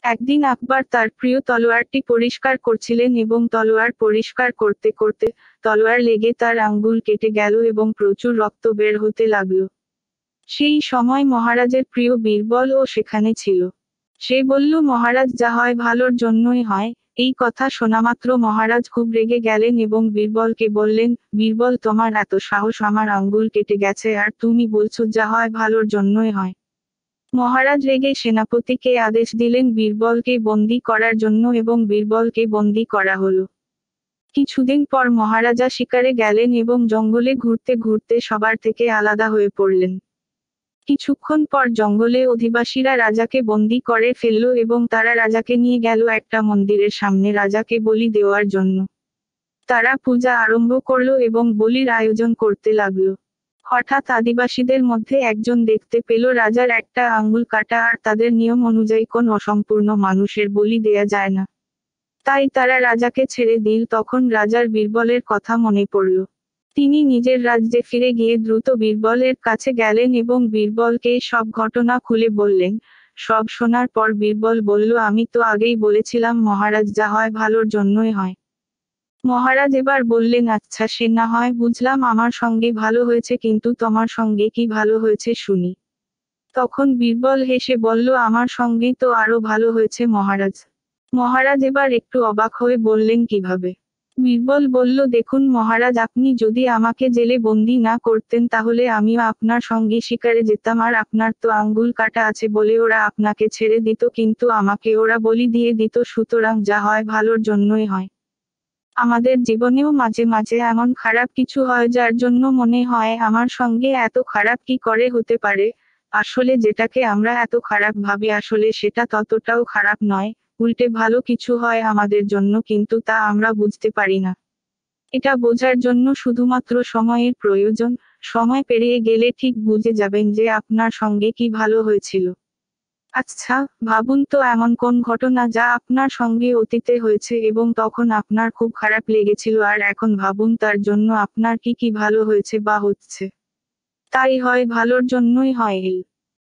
একদিন আকবর তার প্রিয় তলোয়ারটি পরিষ্কার করছিলেন এবং তলোয়ার পরিষ্কার করতে করতে তলোয়ার লেগে তার আঙ্গুল কেটে গেল এবং প্রচুর রক্ত বের হতে লাগলো। সেই সময় মহারাজের প্রিয় বীরবলও সেখানে ছিল। সে বলল, মহারাজ, যা হয় ভালোর জন্যই হয়। এই কথা শোনামাত্র মহারাজ খুব রেগে গেলেন এবং বীরবলকে বললেন, বীরবল, তোমার এত সাহস, আমার আঙ্গুল কেটে গেছে আর তুমি বলছো যা হয় ভালোর জন্যই হয়। মহারাজ রেগে সেনাপতিকে আদেশ দিলেন বীরবলকে বন্দী করার জন্য এবং বীরবলকে বন্দী করা হলো। কিছুদিন পর মহারাজা শিকারে গেলেন এবং জঙ্গলে ঘুরতে ঘুরতে সবার থেকে আলাদা হয়ে পড়লেন। কিছুক্ষণ পর জঙ্গলে অধিবাসীরা রাজাকে বন্দী করে ফেলল এবং তারা রাজাকে নিয়ে গেল একটা মন্দিরের সামনে রাজাকে বলি দেওয়ার জন্য। তারা পূজা আরম্ভ করলো এবং বলির আয়োজন করতে লাগলো। হঠাৎ আদিবাসীদের মধ্যে একজন দেখতে পেল রাজার একটা আঙ্গুল কাটা আর তাদের নিয়ম অনুযায়ী কোন অসম্পূর্ণ মানুষের বলি দেয়া যায় না। তাই তারা রাজাকে ছেড়ে দিল। তখন রাজার বীরবলের কথা মনে পড়ল। তিনি নিজের রাজ্যে ফিরে গিয়ে দ্রুত বীরবলের কাছে গেলেন এবং বীরবলকে সব ঘটনা খুলে বললেন। সব শোনার পর বীরবল বলল, আমি তো আগেই বলেছিলাম মহারাজ, যা হয় ভালোর জন্যই হয়। মহারাজ এবার বললেন, আচ্ছা, সে না হয় বুঝলাম, আমার সঙ্গে ভালো হয়েছে, কিন্তু তোমার সঙ্গে কি ভালো হয়েছে শুনি। তখন বীরবল হেসে বলল, আমার সঙ্গে তো আরো ভালো হয়েছে মহারাজ। মহারাজ এবার একটু অবাক হয়ে বললেন, কিভাবে? বীরবল বলল, দেখুন মহারাজ, আপনি যদি আমাকে জেলে বন্দি না করতেন তাহলে আমিও আপনার সঙ্গে শিকারে যেতাম, আর আপনার তো আঙ্গুল কাটা আছে বলে ওরা আপনাকে ছেড়ে দিত, কিন্তু আমাকে ওরা বলি দিয়ে দিত, সুতরাং যা হয় ভালোর জন্যই হয়। আমাদের জীবনেও মাঝে মাঝে এমন খারাপ কিছু হয় যার জন্য মনে হয় আমার সঙ্গে এত খারাপ কি করে হতে পারে। আসলে যেটাকে আমরা এত খারাপ ভাবি আসলে সেটা ততটাও খারাপ নয়, উল্টে ভালো কিছু হয় আমাদের জন্য, কিন্তু তা আমরা বুঝতে পারি না। এটা বোঝার জন্য শুধুমাত্র সময়ের প্রয়োজন। সময় পেরিয়ে গেলে ঠিক বুঝে যাবেন যে আপনার সঙ্গে কি ভালো হয়েছিল। আচ্ছা, ভাবুন তো এমন কোন ঘটনা যা আপনার সঙ্গে অতীতে হয়েছে এবং তখন আপনার খুব খারাপ লেগেছিল, আর এখন ভাবুন তার জন্য আপনার কি কি ভালো হয়েছে বা হচ্ছে। তাই হয় ভালোর জন্যই হয়।